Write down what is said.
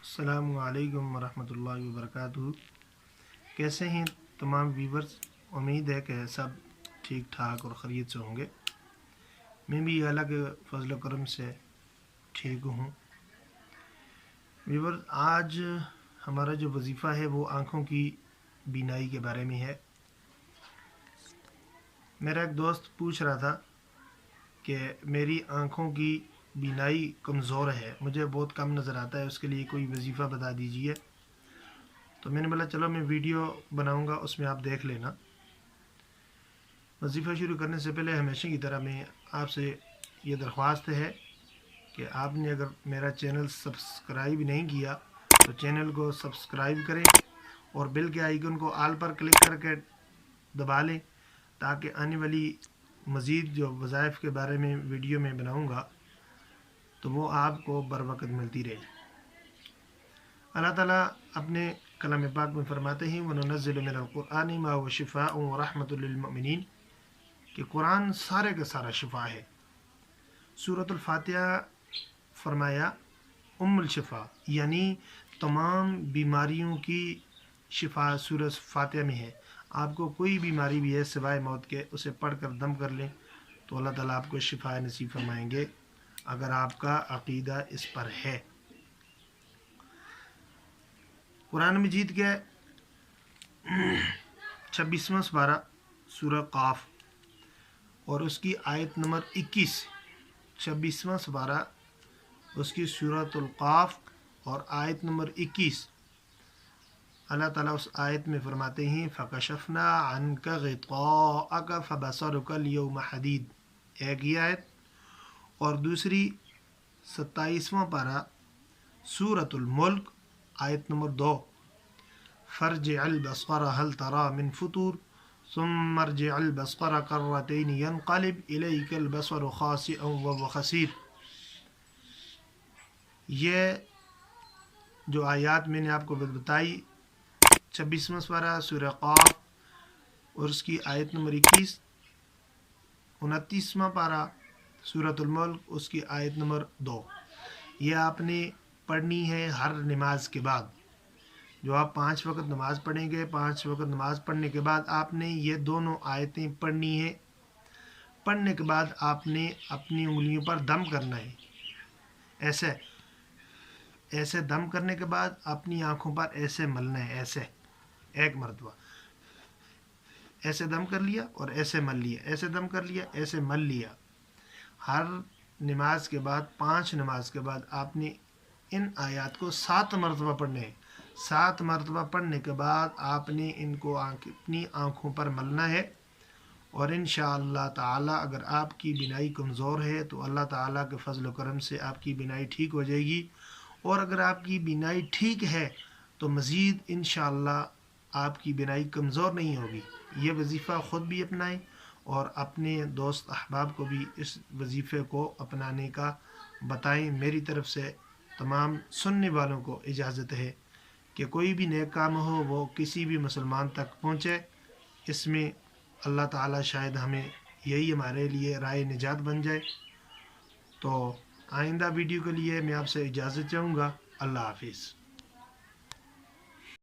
السلام علیکم ورحمۃ اللہ وبرکاتہ۔ کیسے ہیں تمام ویورز؟ امید ہے کہ سب ٹھیک ٹھاک اور خیریت سے ہوں گے۔ میں بھی اللہ کے فضل و کرم سے ٹھیک ہوں۔ ویورز، آج ہمارا جو وظیفہ ہے وہ آنکھوں کی بینائی کے بارے میں ہے۔ میرا ایک دوست پوچھ رہا تھا کہ میری آنکھوں کی بینائی کمزور ہے، مجھے بہت کم نظر آتا ہے، اس کے لیے کوئی وظیفہ بتا دیجئے۔ تو میں نے بولا چلو میں ویڈیو بناؤں گا، اس میں آپ دیکھ لینا۔ وظیفہ شروع کرنے سے پہلے ہمیشہ کی طرح میں آپ سے یہ درخواست ہے کہ آپ نے اگر میرا چینل سبسکرائب نہیں کیا تو چینل کو سبسکرائب کریں اور بیل کے آئیکن کو آل پر کلک کر کے دبا لیں، تاکہ آنے والی مزید جو وظائف کے بارے میں ویڈیو میں بناؤں گا تو وہ آپ کو بر وقت ملتی رہے۔ اللہ تعالیٰ اپنے کلام پاک میں فرماتے ہیں وَنُنَزِّلُ مِنَ الْقُرْآنِ مَا هُوَ شِفَاءٌ وَرَحْمَةٌ لِّلْمُؤْمِنِينَ کہ قرآن سارے کا سارا شفا ہے۔ سورۃ الفاتحہ فرمایا ام الشفا، یعنی تمام بیماریوں کی شفا سورۃ فاتحہ میں ہے۔ آپ کو کوئی بیماری بھی ہے سوائے موت کے، اسے پڑھ کر دم کر لیں تو اللہ تعالیٰ آپ کو شفا نصیب فرمائیں گے، اگر آپ کا عقیدہ اس پر ہے۔ قرآن مجید کے 26واں سپارہ سورہ قاف اور اس کی آیت نمبر 21، 26واں سپارہ اس کی سورۃ القاف اور آیت نمبر 21، اللہ تعالیٰ اس آیت میں فرماتے ہیں فَكَشَفْنَا عَنْكَ غِطَاءَكَ فَبَصَرُكَ الْيَوْمَ حَدِيدٌ، ایک یہ آیت، اور دوسری 27واں پارہ سورۃ الملک آیت نمبر 2، فَارْجِعِ الْبَصَرَ هَلْ تَرَى مِنْ فُطُورٍ ثُمَّ ارْجِعِ الْبَصَرَ كَرَّتَيْنِ يَنْقَلِبْ إِلَيْكَ الْبَصَرُ خَاسِئًا وَهُوَ حَسِيرٌ۔ یہ جو آیات میں نے آپ کو بتائی، 26واں سپارہ سورہ قاف اور اس کی آیت نمبر 21، 29واں پارہ سورۃ الملک اس کی آیت نمبر 2، یہ آپ نے پڑھنی ہے ہر نماز کے بعد۔ جو آپ 5 وقت نماز پڑھیں گے، 5 وقت نماز پڑھنے کے بعد آپ نے یہ دونوں آیتیں پڑھنی ہیں۔ پڑھنے کے بعد آپ نے اپنی انگلیوں پر دم کرنا ہے، ایسے دم کرنے کے بعد اپنی آنکھوں پر ایسے ملنا ہے، ایسے ایک مرتبہ ایسے دم کر لیا اور ایسے مل لیا، ایسے دم کر لیا، ایسے مل لیا۔ ہر نماز کے بعد، 5 نماز کے بعد آپ نے ان آیات کو 7 مرتبہ پڑھنے ہیں۔ 7 مرتبہ پڑھنے کے بعد آپ نے ان کو اپنی آنکھوں پر ملنا ہے، اور انشاءاللہ تعالی اگر آپ کی بینائی کمزور ہے تو اللہ تعالیٰ کے فضل و کرم سے آپ کی بینائی ٹھیک ہو جائے گی، اور اگر آپ کی بینائی ٹھیک ہے تو مزید انشاءاللہ آپ کی بینائی کمزور نہیں ہوگی۔ یہ وظیفہ خود بھی اپنائیں اور اپنے دوست احباب کو بھی اس وظیفے کو اپنانے کا بتائیں۔ میری طرف سے تمام سننے والوں کو اجازت ہے کہ کوئی بھی نیک کام ہو وہ کسی بھی مسلمان تک پہنچے، اس میں اللہ تعالیٰ شاید ہمیں یہی ہمارے لیے رائے نجات بن جائے۔ تو آئندہ ویڈیو کے لیے میں آپ سے اجازت چاہوں گا۔ اللہ حافظ۔